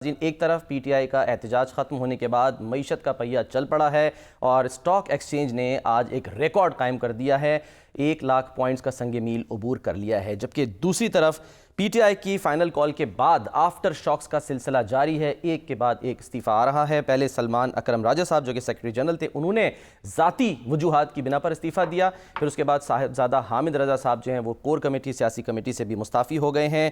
एक तरफ पीटीआई का एहतजाज ख़त्म होने के बाद मईशत का पहिया चल पड़ा है और स्टॉक एक्सचेंज ने आज एक रिकॉर्ड कायम कर दिया है। 1 लाख पॉइंट्स का संगे मील अबूर कर लिया है। जबकि दूसरी तरफ पीटीआई की फाइनल कॉल के बाद आफ्टर शॉक्स का सिलसिला जारी है। एक के बाद एक इस्तीफ़ा आ रहा है। पहले सलमान अकरम राजा साहब जो कि सेक्रेटरी जनरल थे, उन्होंने ज़ाती वजूहात की बिना पर इस्तीफ़ा दिया। फिर उसके बाद साहिबजादा हामिद रजा साहब जो हैं वो कोर कमेटी सियासी कमेटी से भी मुस्ताफ़ी हो गए हैं।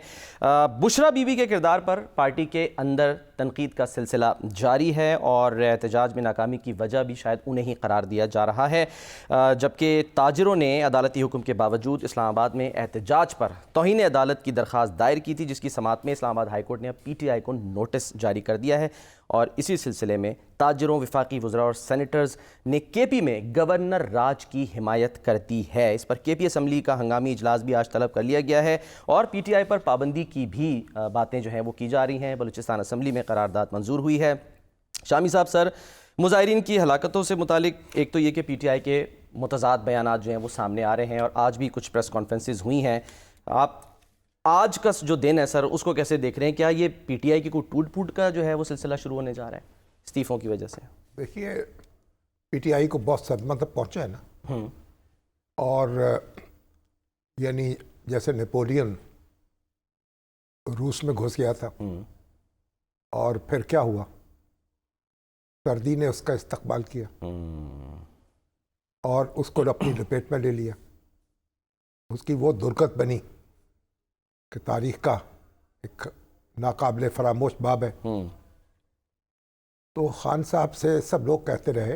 बुशरा बीबी के किरदार पर पार्टी के अंदर तनकीद का सिलसिला जारी है और एहतजाज में नाकामी की वजह भी शायद उन्हें ही करार दिया जा रहा है। जबकि ताजरों ने अदालती हुक्म के बावजूद इस्लामाबाद में एहतजाज पर तौहीन अदालत की दरख्वास्त दायर की थी, जिसकी समाअत में इस्लामाबाद हाई कोर्ट ने अब पीटीआई को नोटिस जारी कर दिया है। और इसी सिलसिले में ताजरों, वफाकी वज़रा और सेनेटर्स ने केपी में गवर्नर राज की हिमायत कर दी है। इस पर केपी असम्बली का हंगामी इजलास भी आज तलब कर लिया गया है और पीटीआई पर पाबंदी की भी बातें जो हैं वो की जा रही हैं। बलूचिस्तान असम्बली में करारदाद मंजूर हुई है। शामी साहब, सर, मुजाहिरीन की हलाकतों से मुतालिक एक तो ये कि पीटीआई के मुतज़ाद बयानात जो हैं वो सामने आ रहे हैं और आज भी कुछ प्रेस कॉन्फ्रेंसेस हुई हैं। आप आज का जो दिन है सर, उसको कैसे देख रहे हैं? क्या ये पीटीआई की कोई टूट फूट का जो है वो सिलसिला शुरू होने जा रहा है इस्तीफ़ों की वजह से? देखिए, पीटीआई को बहुत सदमा तक पहुंचा है ना। और यानी जैसे नेपोलियन रूस में घुस गया था और फिर क्या हुआ, सर्दी ने उसका इस्तकबाल किया और उसको अपनी लपेट में ले लिया। उसकी वो दुर्गत बनी कि तारीख का एक नाकाबिले फरामोश बाब है। तो खान साहब से सब लोग कहते रहे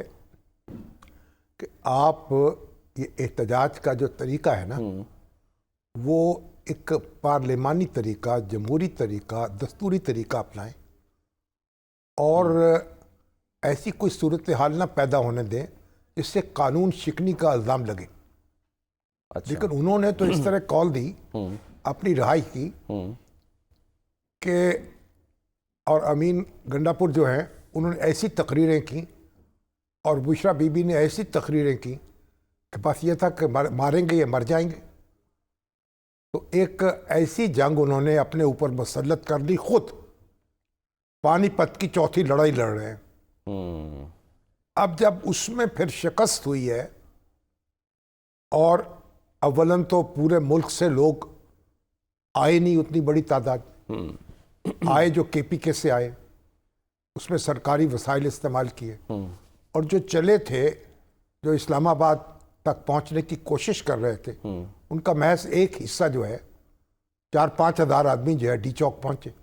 कि आप ये एहतजाज का जो तरीका है ना, वो एक पार्लिमानी तरीका, जमहूरी तरीका, दस्तूरी तरीका अपनाएं और ऐसी कोई सूरत हाल ना पैदा होने दें जिससे कानून शिकनी का इल्ज़ाम लगे। अच्छा। लेकिन उन्होंने तो इस तरह कॉल दी अपनी रिहाई की कि, और अमीन गंडापुर जो हैं उन्होंने ऐसी तकरीरें की और बुशरा बीबी ने ऐसी तकरीरें की कि बस ये था कि मारेंगे ये मर जाएंगे। तो एक ऐसी जंग उन्होंने अपने ऊपर मुसल्लत कर ली। खुद पानीपत की चौथी लड़ाई लड़ रहे हैं। अब जब उसमें फिर शिकस्त हुई है और अव्वलन तो पूरे मुल्क से लोग आए नहीं, उतनी बड़ी तादाद आए जो केपीके से आए, उसमें सरकारी वसाइल इस्तेमाल किए और जो चले थे, जो इस्लामाबाद तक पहुंचने की कोशिश कर रहे थे, उनका महज एक हिस्सा जो है 4-5 हज़ार आदमी जो है डी चौक पहुंचे।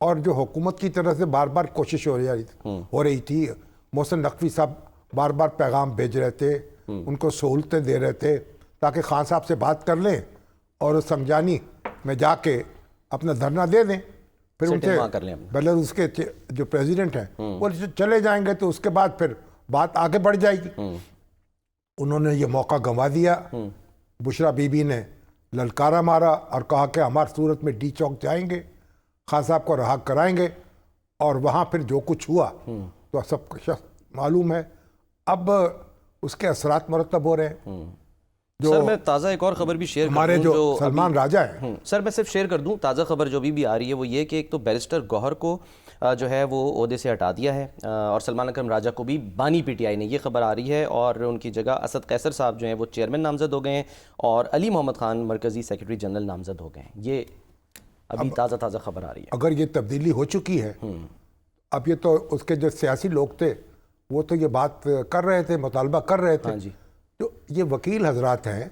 और जो हुकूमत की तरफ से बार बार कोशिश हो रही थी, मोहसिन नकवी साहब बार बार पैगाम भेज रहे थे, उनको सहूलतें दे रहे थे ताकि खान साहब से बात कर लें और समझानी में जाके अपना धरना दे दें। फिर उनसे बेलारूस के जो प्रेसिडेंट हैं वो चले जाएंगे तो उसके बाद फिर बात आगे बढ़ जाएगी। उन्होंने ये मौका गंवा दिया। बुशरा बीबी ने ललकारा मारा और कहा कि हमारी सूरत में डी चौक जाएंगे, खान साहब को रहा कराएंगे और वहाँ फिर जो कुछ हुआ तो सब मालूम है। अब उसके असरात मुरतब हो रहे हैं। सर, मैं ताज़ा एक और ख़बर भी शेयर हमारे जो सलमान राजा है, सर मैं सिर्फ शेयर कर दूं, ताज़ा खबर जो भी आ रही है वो ये कि एक तो बैरिस्टर गौहर को जो है वो ओहदे से हटा दिया है और सलमान अकरम राजा को भी बानी पीटीआई ने, ये खबर आ रही है, और उनकी जगह असद कैसर साहब जो हैं वो चेयरमैन नामजद हो गए हैं और अली मोहम्मद खान मरकज़ी सेक्रेटरी जनरल नामजद हो गए हैं। ये अभी ताज़ा खबर आ रही है। अगर ये तब्दीली हो चुकी है, अब ये तो उसके जो सियासी लोग थे वो तो ये बात कर रहे थे, मुतालबा कर रहे थे। हाँ जी। जो ये वकील हजरात हैं,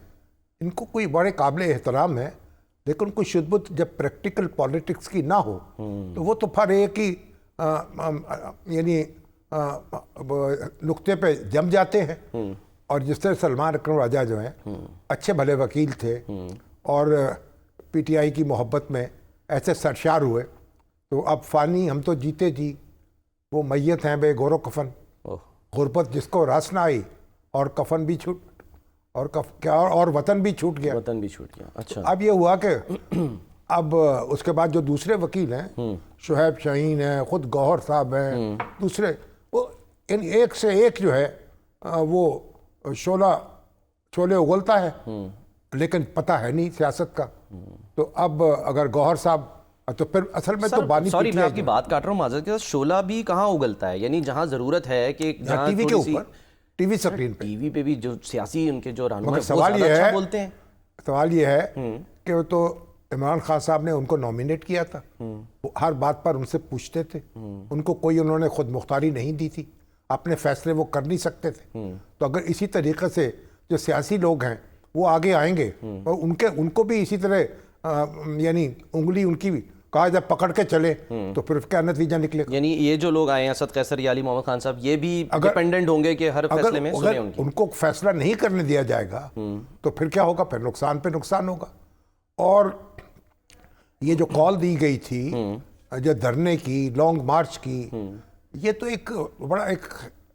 इनको कोई बड़े काबिल एहतराम है, लेकिन कोई शुद्ध जब प्रैक्टिकल पॉलिटिक्स की ना हो तो वो तो फिर एक ही यानी नुक्ते पे जम जाते हैं। और जिस तरह सलमान अकरम राजा जो हैं अच्छे भले वकील थे और पीटीआई की मोहब्बत में ऐसे सरशार हुए, तो अब फ़ानी हम तो जीते जी, वो मैयत हैं बे गोरो कफन, गुरबत जिसको रस ना आई और कफन भी छूट और वतन भी छूट गया। अच्छा। अब ये हुआ कि अब उसके बाद जो दूसरे वकील हैं, शुहैब शाहीन हैं, खुद गौहर साहब हैं, दूसरे, वो इन एक से एक जो है वो शोले उगलता है, लेकिन पता है नहीं सियासत का। तो अब अगर गौहर साहब तो फिर असल में तो सर बानी सॉरी मैं पीटीआई आपकी बात काट रहा हूँ माजरत के साथ, शोला भी कहाँ उगलता है? यानी जहाँ जरूरत है कि जहाँ टीवी के थोड़ी सी ऊपर, टीवी स्क्रीन पे। टीवी पे भी जो सियासी उनके जो रहनुमा मगर हैं, वो सवाल ज्यादा ये अच्छा है, बोलते हैं। सवाल ये है कि वो तो इमरान खान साहब ने उनको नॉमिनेट किया था, वो हर बात पर उनसे पूछते थे, उनको कोई उन्होंने खुद मुख्तारी नहीं दी थी, अपने फैसले वो कर नहीं सकते थे। तो अगर इसी तरीके से जो सियासी लोग हैं वो आगे आएंगे और उनको भी इसी तरह यानी उंगली उनकी भी कहा जब पकड़ के चले तो फिर क्या नतीजा निकलेगा। यानी ये जो लोग आए हैं, असद कैसर या अली मोहम्मद खान साहब, ये भी डिपेंडेंट होंगे कि हर फैसले में सुने उनकी। उनको फैसला नहीं करने दिया जाएगा तो फिर क्या होगा, फिर नुकसान पे नुकसान होगा। और ये जो कॉल दी गई थी जो धरने की, लॉन्ग मार्च की, ये तो एक बड़ा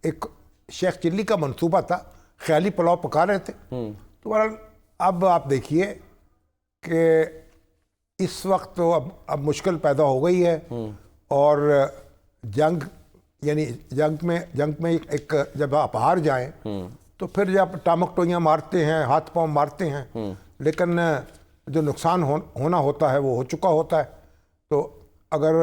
एक शेख चिल्ली का मंसूबा था, ख्याली पुलाव पका रहे थे। तो बहरहाल अब आप देखिए कि इस वक्त तो अब मुश्किल पैदा हो गई है और जंग यानी जंग में एक जब आप हार जाएं तो फिर जब टामक टोइयाँ मारते हैं, हाथ पांव मारते हैं, लेकिन जो नुकसान होना होता है वो हो चुका होता है। तो अगर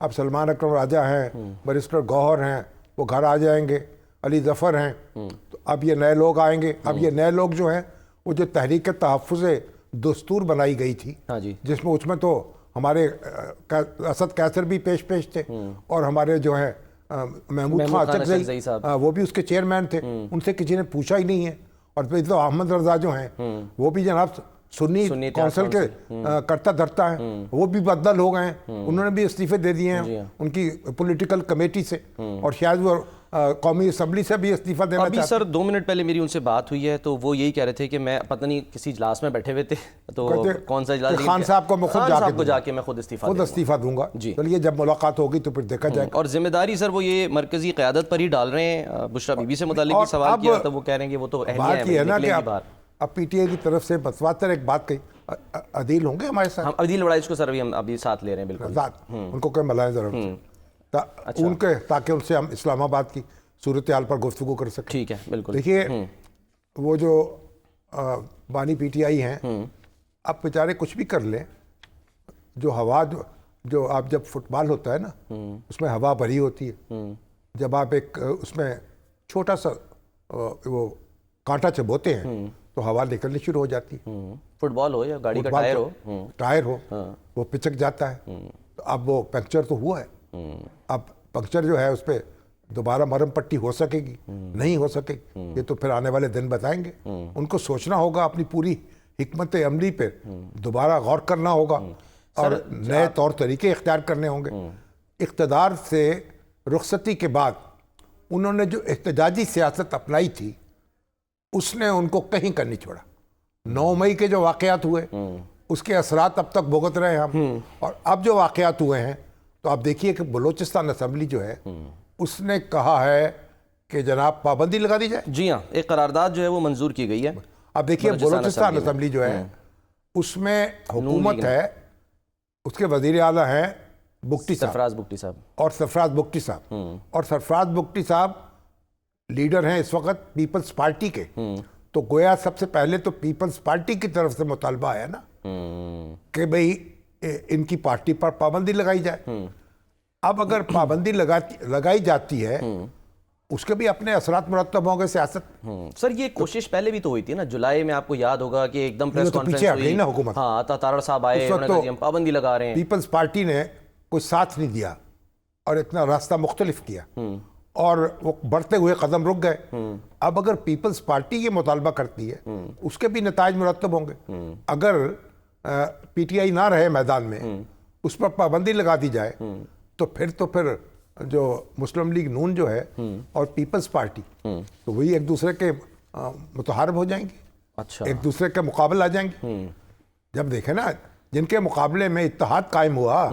अब सलमान अकरम राजा हैं, बैरिस्टर गौहर हैं, वो घर आ जाएंगे, अली जफ़र हैं, तो अब ये नए लोग आएंगे। अब ये नए लोग जो हैं वो जो तहरीक तहफ़्फ़ुज़ दस्तूर बनाई गई थी, हाँ जी, जिसमें उसमें तो हमारे असद कैसर भी पेश थे और हमारे जो है महमूद खान अचकज़ई वो भी उसके चेयरमैन थे, उनसे किसी ने पूछा ही नहीं है। और फिर तो अहमद रजा जो हैं वो भी जनाब सुन्नी कौंसिल के करता धरता है, वो भी बदल हो गए हैं, उन्होंने भी इस्तीफे दे दिए हैं उनकी पॉलिटिकल कमेटी से और शायद वो कौमी असम्बली से भी इस्तीफा देना अभी सर 2 मिनट पहले मेरी उनसे बात हुई है तो वो यही कह रहे थे कि मैं पता नहीं किसी इजलास में बैठे हुए थे तो कौन सा इजलास, खान साहब को मैं खुद जाके मैं खुद इस्तीफा दूंगा जी। चलिए जब मुलाकात होगी तो फिर देखा जाएगा। और जिम्मेदारी सर वो ये मरकजी क़यादत पर ही डाल रहे हैं। बुशरा बीबी से मुताल्लिक भी सवाल किया तो वो कह रहे हैं कि वो तो बात ये है ना कि अब पीटीआई की तरफ से बसवातर एक बात कही, अदील होंगे हमारे साथ, हम अदील वड़ाइच को सर अभी साथ ले रहे हैं, बिल्कुल उनको क्या मलाएं जरूर उनके, ताकि उनसे हम इस्लामाबाद की सूरत हाल पर गुफ्तगू कर सकें। ठीक है, बिल्कुल। देखिए वो जो बानी पीटीआई हैं, अब बेचारे कुछ भी कर लें, जो हवा जो आप जब फुटबॉल होता है ना उसमें हवा भरी होती है, जब आप एक उसमें छोटा सा वो कांटा चबोते हैं तो हवा निकलनी शुरू हो जाती है। फुटबॉल हो या गाड़ी का टायर हो वो पिचक जाता है। तो अब वो पंक्चर तो हुआ है, अब पंक्चर जो है उस पर दोबारा मरहम पट्टी हो सकेगी नहीं हो सकेगी, ये तो फिर आने वाले दिन बताएंगे। उनको सोचना होगा, अपनी पूरी हिकमत अमली पे दोबारा गौर करना होगा और नए तौर तरीके इख्तियार करने होंगे। इक़्तिदार से रुखसती के बाद उन्होंने जो एहतजाजी सियासत अपनाई थी उसने उनको कहीं कर नहीं छोड़ा। 9 मई के जो वाक़यात हुए उसके असरात अब तक भुगत रहे हैं हम, और अब जो वाक़यात हुए हैं तो आप देखिए कि बलूचिस्तान असम्बली जो है उसने कहा है कि जनाब पाबंदी लगा दी जाए। जी हाँ, एक करारदाद जो है वो मंजूर की गई है। अब देखिए बलूचिस्तान असम्बली जो है उसमें हुकूमत है, उसके वज़ीर आला हैं सरफराज बुगटी साहब, और सरफराज बुगटी साहब, और सरफराज बुगटी साहब लीडर हैं इस वक्त पीपल्स पार्टी के। तो गोया सबसे पहले तो पीपल्स पार्टी की तरफ से मुतालबा है ना कि भाई इनकी पार्टी पर पाबंदी लगाई जाए। अब अगर पाबंदी लगाई जाती है उसके भी अपने असरात मुरत्तब होंगे सियासत। सर ये कोशिश पहले भी तो हुई थी ना, जुलाई में आपको याद होगा कि एकदम प्रेस कॉन्फ्रेंस हुई ना हुकूमत, हाँ तारड़ साहब आए, तो हम पाबंदी लगा रहे हैं। पीपल्स पार्टी ने कोई साथ नहीं दिया और इतना रास्ता मुख्तलिफ किया और वो बढ़ते हुए कदम रुक गए। अब अगर पीपल्स पार्टी ये मुतालबा करती है उसके भी नताइज मुरत्तब होंगे। अगर पीटीआई ना रहे मैदान में, उस पर पाबंदी लगा दी जाए तो फिर जो मुस्लिम लीग नून जो है और पीपल्स पार्टी तो वही एक दूसरे के मुतहारब हो जाएंगे। अच्छा, एक दूसरे के मुकाबले आ जाएंगे। जब देखे ना जिनके मुकाबले में इत्तेहाद कायम हुआ,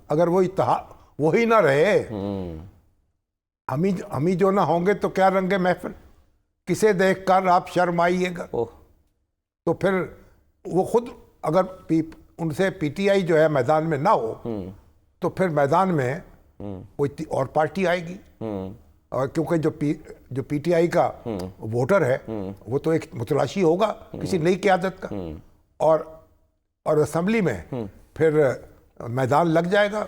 अगर वो इत्तेहाद वही ना रहे, हम ही जो ना होंगे तो क्या रंगे महफिल, किसे देखकर आप शर्माइएगा। तो फिर वो खुद अगर उनसे पीटीआई जो है मैदान में ना हो तो फिर मैदान में कोई और पार्टी आएगी। और क्योंकि जो पीटीआई का वोटर है वो तो एक मुतलाशी होगा किसी नई क़यादत का, और असेंबली में फिर मैदान लग जाएगा